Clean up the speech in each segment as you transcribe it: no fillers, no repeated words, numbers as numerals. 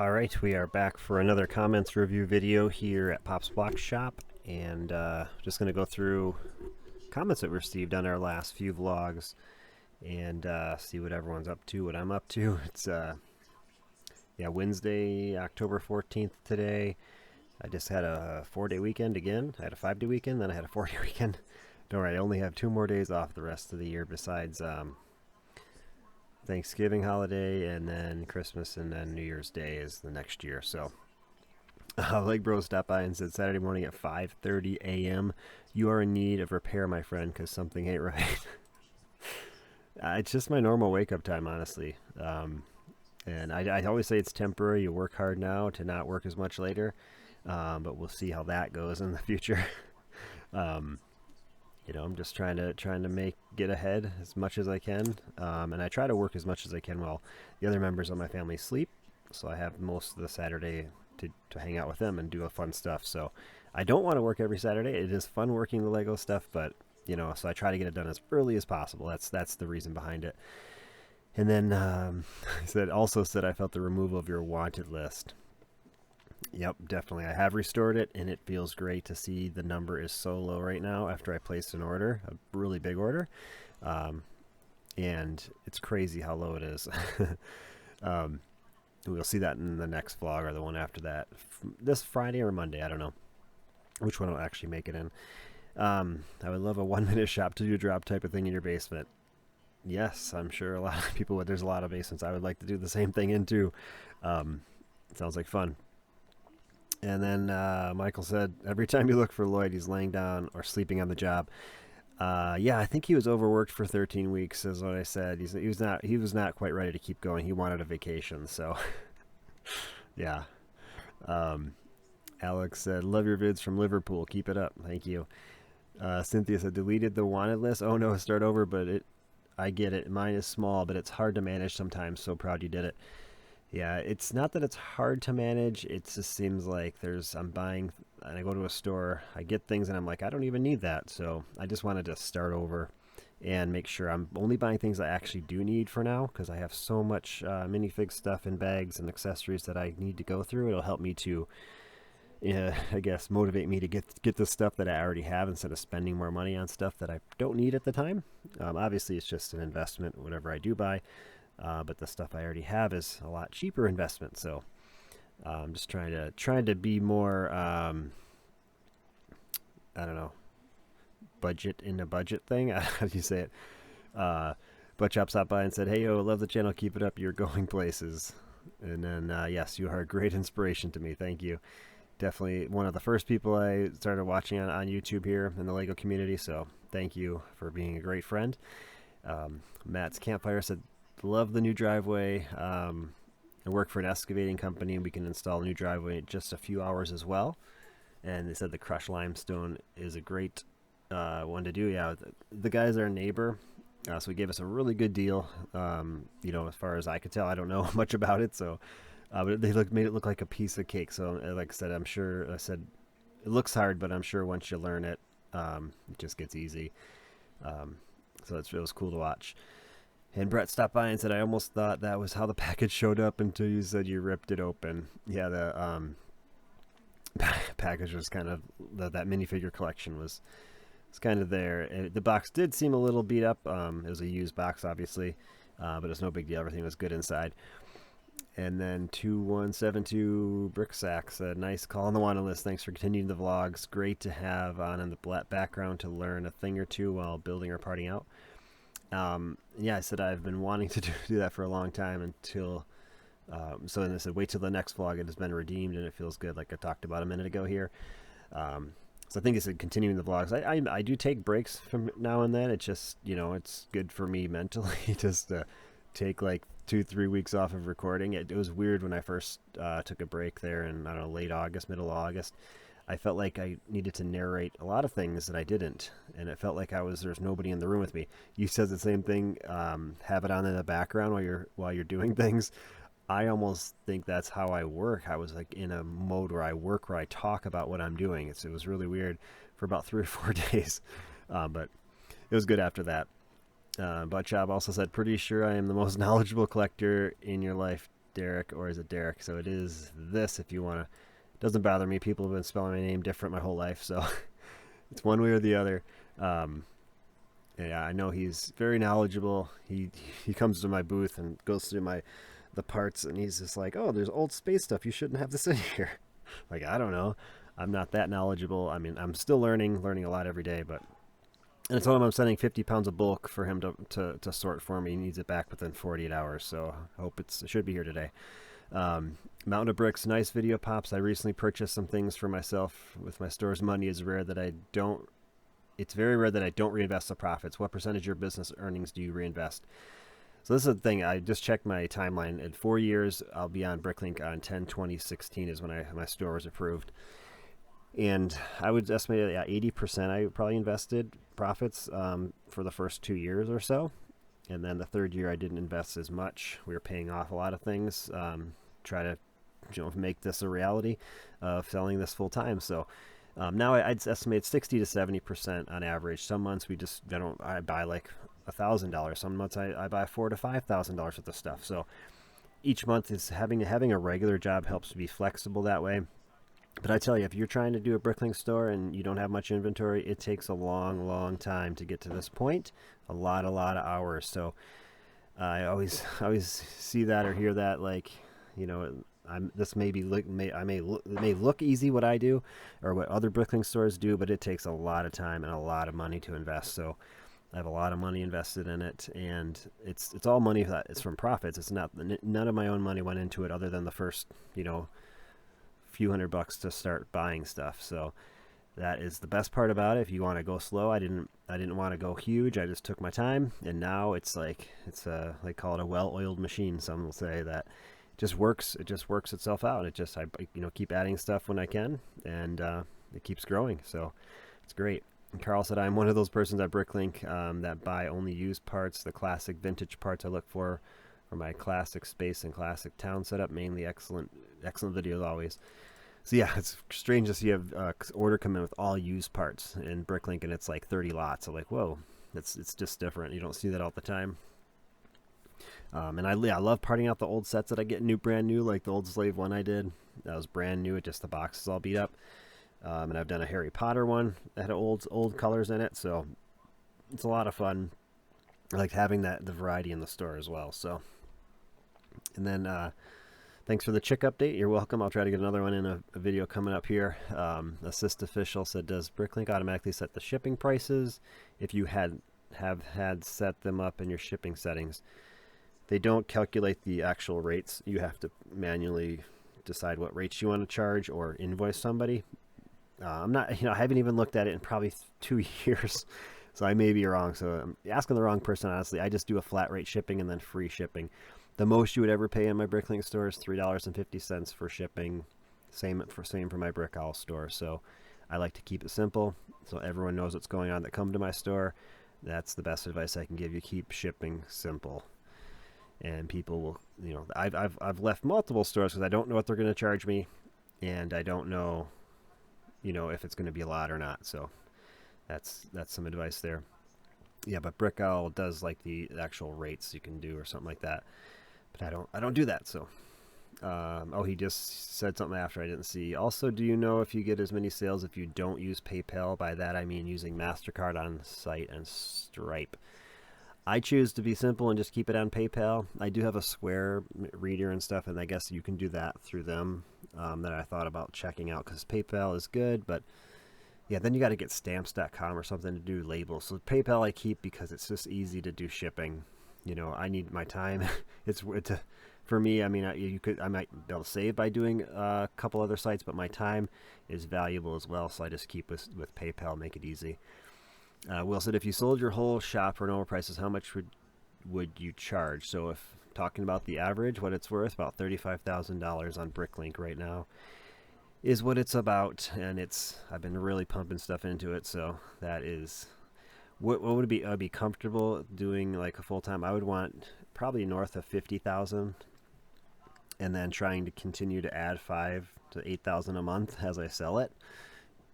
All right, we are back for another comments review video here at Pop's Block Shop, and just going to go through comments that we received on our last few vlogs and see what everyone's up to, what I'm up to. It's Wednesday, October 14th today. I just had a 4-day weekend again. I had a 5-day weekend, then I had a 4-day weekend. Don't worry, I only have 2 more days off the rest of the year besides Thanksgiving holiday, and then Christmas, and then New Year's Day is the next year. So Leg Bro stopped by and said Saturday morning at 5:30 a.m. You are in need of repair, my friend, because something ain't right. It's just my normal wake up time, honestly. And I always say it's temporary. You work hard now to not work as much later, but we'll see how that goes in the future. I'm just trying to get ahead as much as I can, and I try to work as much as I can while the other members of my family sleep. So I have most of the Saturday to hang out with them and do fun stuff. So I don't want to work every Saturday. It is fun working the Lego stuff, but so I try to get it done as early as possible. That's the reason behind it. And then I also said I felt the removal of your wanted list. Yep, definitely. I have restored it, and it feels great to see the number is so low right now after I placed an order, a really big order. And it's crazy how low it is. We'll see that in the next vlog or the one after that. This Friday or Monday, I don't know which one will actually make it in. I would love a 1-minute shop to do drop type of thing in your basement. Yes, I'm sure a lot of people would. There's a lot of basements I would like to do the same thing in too. Sounds like fun. And then Michael said, every time you look for Lloyd, he's laying down or sleeping on the job. Yeah, I think he was overworked for 13 weeks, is what I said. He was not quite ready to keep going. He wanted a vacation, so yeah. Alex said, love your vids from Liverpool. Keep it up. Thank you. Cynthia said, deleted the wanted list. Oh no, start over, but I get it. Mine is small, but it's hard to manage sometimes. So proud you did it. Yeah, it's not that it's hard to manage. It just seems like I'm buying, and I go to a store, I get things, and I'm like, I don't even need that. So I just wanted to start over and make sure I'm only buying things I actually do need for now, because I have so much minifig stuff and bags and accessories that I need to go through. It'll help me to, I guess, motivate me to get the stuff that I already have instead of spending more money on stuff that I don't need at the time. Obviously, it's just an investment, whatever I do buy. But the stuff I already have is a lot cheaper investment. So I'm just trying to be more, I don't know, budget in a budget thing. How do you say it? Butt Chop stopped by and said, hey, yo, love the channel. Keep it up. You're going places. And then, yes, you are a great inspiration to me. Thank you. Definitely one of the first people I started watching on YouTube here in the Lego community. So thank you for being a great friend. Matt's Campfire said, love the new driveway. I work for an excavating company, and we can install a new driveway in just a few hours as well. And they said the crushed limestone is a great one to do. Yeah, the guys are a neighbor, so he gave us a really good deal. As far as I could tell, I don't know much about it, so but they made it look like a piece of cake. So like I said, it looks hard, but I'm sure once you learn it, it just gets easy. So it was cool to watch. And Brett stopped by and said, I almost thought that was how the package showed up until you said you ripped it open. Yeah, the package was kind of, that minifigure collection was kind of there. And the box did seem a little beat up. It was a used box, obviously, but it was no big deal. Everything was good inside. And then 2172 Bricksack said, nice call on the wanted list. Thanks for continuing the vlogs. Great to have on in the background to learn a thing or two while building or partying out. Yeah, I said I've been wanting to do that for a long time until, so then I said, wait till the next vlog. It has been redeemed and it feels good, like I talked about a minute ago here. So I think it's continuing the vlogs. I do take breaks from now and then. It's just, it's good for me mentally just to take like 2-3 weeks off of recording. It was weird when I first took a break there in, I don't know, late August, middle of August. I felt like I needed to narrate a lot of things that I didn't, and it felt like there's nobody in the room with me. You said the same thing. Have it on in the background while you're doing things. I almost think that's how I work. I was like in a mode where I work, where I talk about what I'm doing. It was really weird for about 3 or 4 days, but it was good after that. Butt Job also said, pretty sure I am the most knowledgeable collector in your life. Derek, or is it Derek? So it is this if you want to. Doesn't bother me. People have been spelling my name different my whole life, so it's one way or the other. Um, yeah, I know he's very knowledgeable. He comes to my booth and goes through the parts, and he's just like, "Oh, there's old space stuff. You shouldn't have this in here." Like, I don't know. I'm not that knowledgeable. I mean, I'm still learning a lot every day, but. And I told him I'm sending 50 pounds of bulk for him to sort for me. He needs it back within 48 hours, so I hope it should be here today. Mountain of Bricks, nice video pops. I recently purchased some things for myself with my store's money. It's very rare that I don't reinvest the profits. What percentage of your business earnings do you reinvest? So this is the thing. I just checked my timeline. In 4 years, I'll be on Bricklink on 10/20/16 is when my store was approved. And I would estimate that 80% I probably invested profits for the first 2 years or so. And then the third year I didn't invest as much. We were paying off a lot of things, try to make this a reality of selling this full time. So now I'd estimate 60 to 70% on average. Some months I buy like $1,000. Some months I buy $4,000 to $5,000 worth of stuff. So each month is having a regular job helps to be flexible that way. But I tell you, if you're trying to do a Bricklink store and you don't have much inventory, it takes a long, long time to get to this point. A lot of hours. So I always see that or hear that, like, this may look easy what I do or what other Bricklink stores do, but it takes a lot of time and a lot of money to invest. So I have a lot of money invested in it, and it's all money that it's from profits. It's not, none of my own money went into it other than the first, few $100 to start buying stuff. So that is the best part about it. If you want to go slow, I didn't want to go huge. I just took my time, and now it's they call it a well-oiled machine. Some will say that it just works itself out. I keep adding stuff when I can, and it keeps growing. So it's great. And Carl said, I'm one of those persons at Bricklink that buy only used parts, the classic vintage parts I look for my classic space and classic town setup. Mainly excellent videos always. So yeah, it's strange to see a order come in with all used parts in Bricklink, and it's like 30 lots. So like, whoa, it's just different. You don't see that all the time. And I love parting out the old sets that I get brand new, like the old Slave one I did. That was brand new. It just the box is all beat up. And I've done a Harry Potter one that had old colors in it. So it's a lot of fun. I like having the variety in the store as well. So, and then thanks for the chick update. You're welcome. I'll try to get another one in a video coming up here. Assist Official said, does Bricklink automatically set the shipping prices if you have had set them up in your shipping settings? They don't calculate the actual rates. You have to manually decide what rates you want to charge or invoice somebody. I'm not, I haven't even looked at it in probably 2 years, so I may be wrong. So I'm asking the wrong person, honestly. I just do a flat rate shipping and then free shipping. The most you would ever pay in my Bricklink store is $3.50 for shipping. Same for my Brickowl store. So I like to keep it simple so everyone knows what's going on that come to my store. That's the best advice I can give you. Keep shipping simple. And people will, I've left multiple stores because I don't know what they're going to charge me, and I don't know, if it's going to be a lot or not. So that's some advice there. Yeah, but Brickowl does like the actual rates you can do or something like that. But I don't do that. So, he just said something after I didn't see. Also, do you know if you get as many sales if you don't use PayPal? By that I mean using MasterCard on site and Stripe. I choose to be simple and just keep it on PayPal. I do have a Square reader and stuff, and I guess you can do that through them. That I thought about checking out because PayPal is good, but yeah, then you got to get stamps.com or something to do labels. So PayPal I keep because it's just easy to do shipping. I need my time. For me. I mean, I might be able to save by doing a couple other sites, but my time is valuable as well. So I just keep with PayPal, make it easy. Will said, if you sold your whole shop for normal prices, how much would you charge? So if talking about the average, what it's worth, about $35,000 on Bricklink right now is what it's about, and I've been really pumping stuff into it. So that is what would it be? I'd be comfortable doing like a full time. I would want probably north of 50,000, and then trying to continue to add 5,000 to 8,000 a month as I sell it,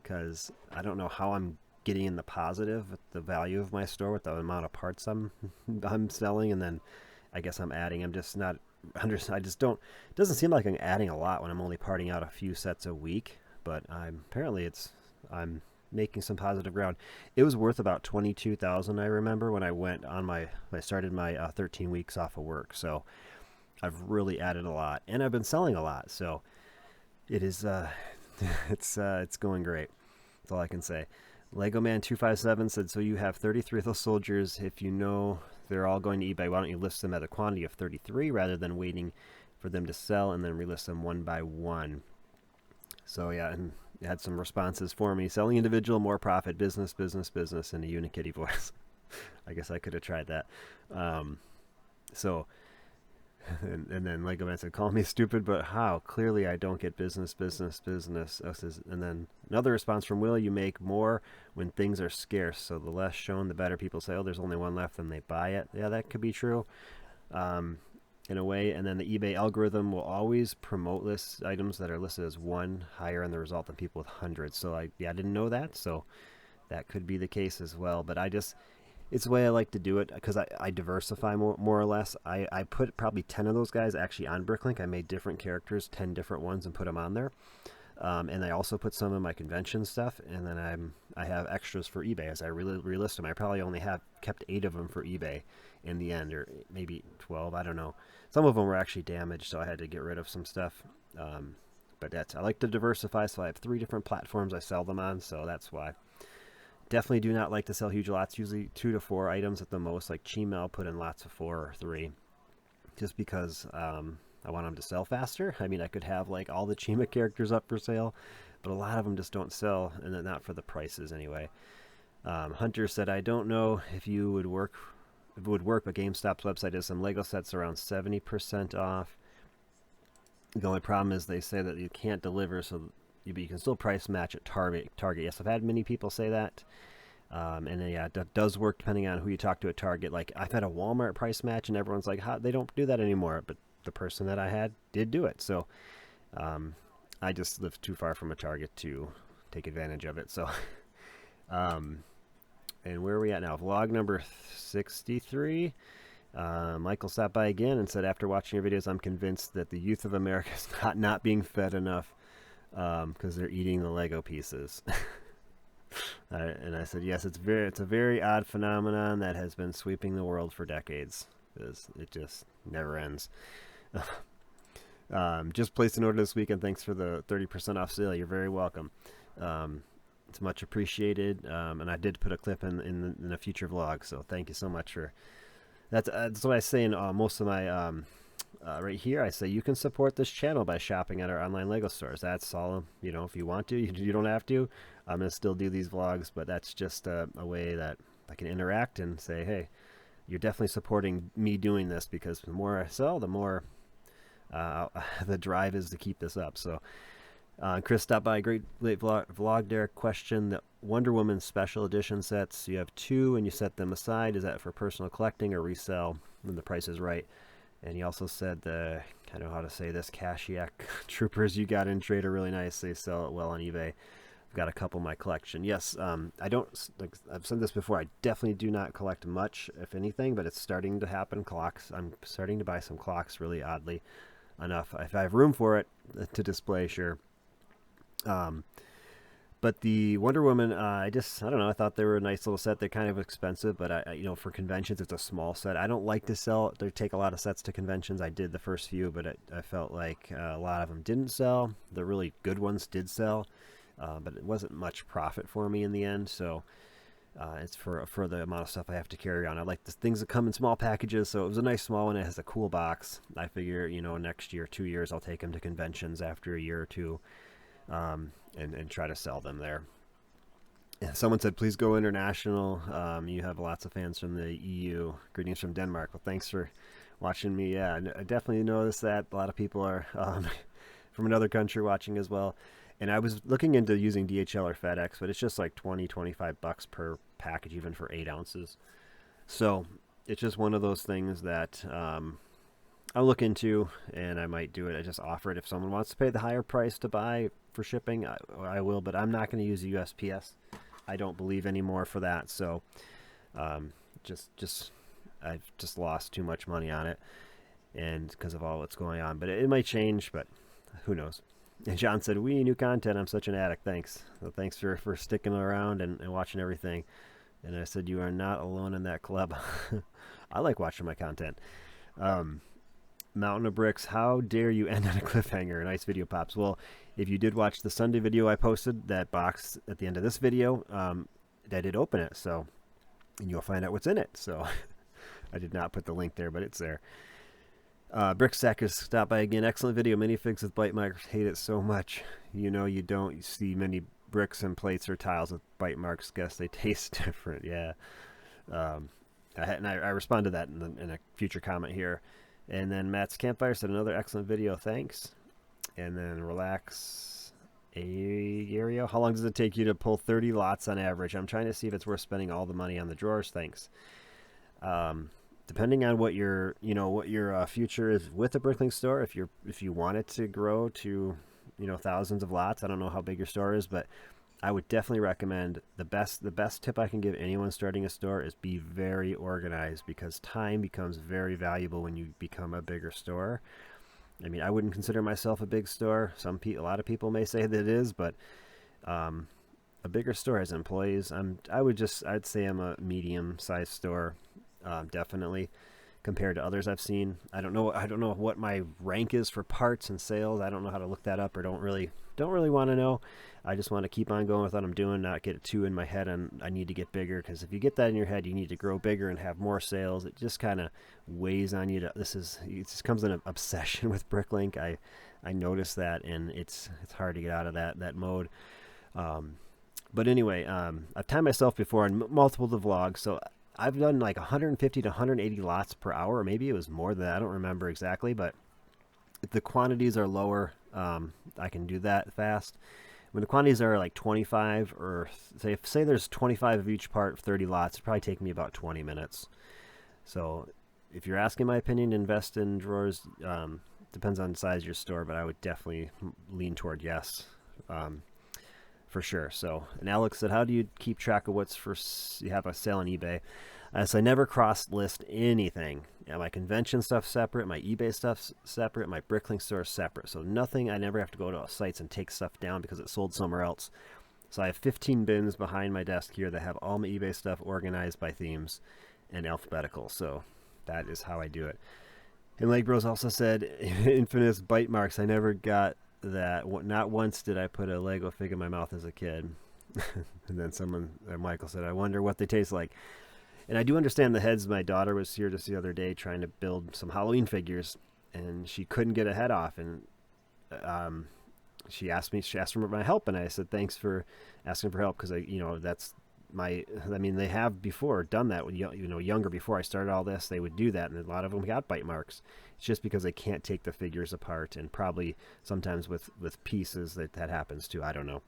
because I don't know how I'm getting in the positive with the value of my store with the amount of parts I'm selling, and then I guess I'm adding. I'm just not. I just don't. It doesn't seem like I'm adding a lot when I'm only parting out a few sets a week. But I'm making some positive ground. It was worth about 22,000. I remember when I started my 13 weeks off of work. So I've really added a lot, and I've been selling a lot. So it is it's going great. That's all I can say. Lego Man 257 said, so you have 33 of those soldiers. If you know they're all going to eBay, why don't you list them at a quantity of 33 rather than waiting for them to sell and then relist them one by one? So yeah, and it had some responses for me. Selling individual, more profit, business, business, business, in a Unikitty voice. I guess I could have tried that. So and then Lego Man said, call me stupid, but how? Clearly I don't get business, business, business. And then another response from Will, you make more when things are scarce. So the less shown, the better. People say, oh, there's only one left, and they buy it. Yeah, that could be true in a way. And then the eBay algorithm will always promote list items that are listed as one higher in the result than people with hundreds. So I didn't know that. So that could be the case as well. But it's the way I like to do it because I diversify more or less. I put probably 10 of those guys actually on Bricklink. I made different characters, 10 different ones, and put them on there. And I also put some of my convention stuff, and then I have extras for eBay as I relist them. I probably only kept 8 of them for eBay in the end, or maybe 12. I don't know. Some of them were actually damaged, so I had to get rid of some stuff. But I like to diversify, so I have 3 different platforms I sell them on, so that's why. Definitely do not like to sell huge lots, usually 2 to 4 items at the most. Like Chima, I'll put in lots of 4 or 3, just because I want them to sell faster. I mean, I could have like all the Chima characters up for sale, but a lot of them just don't sell, and they're not for the prices anyway. Hunter said, I don't know if it would work, but GameStop's website has some Lego sets around 70% off. The only problem is they say that you can't deliver, so you can still price match at Target. Yes, I've had many people say that. And then, yeah, it does work depending on who you talk to at Target. Like, I've had a Walmart price match, and everyone's like, they don't do that anymore. But the person that I had did do it. So I just live too far from a Target to take advantage of it. So, and where are we at now? Vlog number 63. Michael stopped by again and said, after watching your videos, I'm convinced that the youth of America is not being fed enough because they're eating the Lego pieces. And I said, yes, it's a very odd phenomenon that has been sweeping the world for decades. It just never ends. Just placed an order this week, and thanks for the 30% off sale. You're very welcome. It's much appreciated, and I did put a clip in a future vlog, so thank you so much for that. That's what I say in most of my right here. I say you can support this channel by shopping at our online Lego stores. That's all, if you want to. You don't have to. I'm going to still do these vlogs, but that's just a way that I can interact and say, hey, you're definitely supporting me doing this, because the more I sell, the more the drive is to keep this up. So Chris stopped by. Great late vlog, Derek. Question: the Wonder Woman special edition sets, you have 2 and you set them aside. Is that for personal collecting or resell when the price is right? And he also said I don't know how to say this, Kashyyyk troopers you got in trade are really nice. They sell it well on eBay. I've got a couple in my collection. Yes, I don't, like I've said this before, I definitely do not collect much, if anything, but it's starting to happen. Clocks, I'm starting to buy some clocks, really oddly enough. If I have room for it to display, sure. But the Wonder Woman, I don't know. I thought they were a nice little set. They're kind of expensive, but for conventions, it's a small set. I don't like to sell. They take a lot of sets to conventions. I did the first few, but I felt like a lot of them didn't sell. The really good ones did sell, but it wasn't much profit for me in the end. So it's for the amount of stuff I have to carry on. I like the things that come in small packages. So it was a nice small one. It has a cool box. I figure, next year, 2 years, I'll take them to conventions after a year or two. And try to sell them there. Someone said, please go international. You have lots of fans from the EU. Greetings from Denmark. Well, thanks for watching me. Yeah, I definitely noticed that. A lot of people are from another country watching as well. And I was looking into using DHL or FedEx, but it's just like $20-25 per package, even for 8 ounces. So it's just one of those things that I'll look into, and I might do it. I just offer it. If someone wants to pay the higher price to buy for shipping, I will, but I'm not going to use the USPS. I don't believe anymore for that. So just I've just lost too much money on it, and because of all what's going on. But it might change, but who knows. And John said, "We new content. I'm such an addict. Thanks. So thanks for sticking around and watching everything." And I said, "You are not alone in that club." I like watching my content. Mountain of Bricks, how dare you end on a cliffhanger? Nice video, Pops. Well, if you did watch the Sunday video I posted, that box at the end of this video, I did open it, so, and you'll find out what's in it. So I did not put the link there, but it's there. Bricksack has stopped by again. Excellent video. Minifigs with bite marks. Hate it so much. You know, you don't see many bricks and plates or tiles with bite marks. Guess they taste different. Yeah. I responded to that in a future comment here. And then Matt's Campfire said, another excellent video. Thanks. And then Relax Area. How long does it take you to pull 30 lots on average? I'm trying to see if it's worth spending all the money on the drawers. Thanks. Depending on what your future is with the Bricklink store, if you want it to grow to, thousands of lots, I don't know how big your store is, but I would definitely recommend the best tip I can give anyone starting a store is be very organized, because time becomes very valuable when you become a bigger store. I mean, I wouldn't consider myself a big store. A lot of people may say that it is, but a bigger store has employees. I'd say I'm a medium-sized store. Definitely, compared to others I've seen. I don't know what my rank is for parts and sales. I don't know how to look that up, or don't really want to know. I just want to keep on going with what I'm doing, not get too in my head and I need to get bigger, because if you get that in your head, you need to grow bigger and have more sales. It just kind of weighs on you. It just comes in an obsession with Bricklink. I noticed that, and it's hard to get out of that mode. But anyway, I've timed myself before in multiple of the vlogs, so I've done like 150 to 180 lots per hour, or maybe it was more than that. I don't remember exactly, but if the quantities are lower, I can do that fast. When the quantities are like 25, or say there's 25 of each part, 30 lots, it'd probably take me about 20 minutes. So if you're asking my opinion, invest in drawers. Depends on the size of your store, but I would definitely lean toward yes. For sure. So, and Alex said, how do you keep track of you have a sale on eBay? So I never cross list anything. My convention stuff separate, my eBay stuff separate, my Bricklink store separate. So nothing, I never have to go to sites and take stuff down because it's sold somewhere else. So I have 15 bins behind my desk here that have all my eBay stuff organized by themes and alphabetical. So that is how I do it. And Lake Bros also said, infamous bite marks. I never got that. Not once did I put a Lego fig in my mouth as a kid. And then Michael said, I wonder what they taste like. And I do understand the heads. My daughter was here just the other day trying to build some Halloween figures, and she couldn't get a head off. And she asked for my help, and I said, thanks for asking for help, because they have before done that when younger, before I started all this, they would do that, and a lot of them got bite marks. It's just because they can't take the figures apart, and probably sometimes with pieces that happens too. I don't know.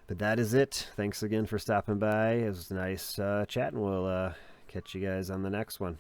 But that is it. Thanks again for stopping by. It was nice chatting. We'll catch you guys on the next one.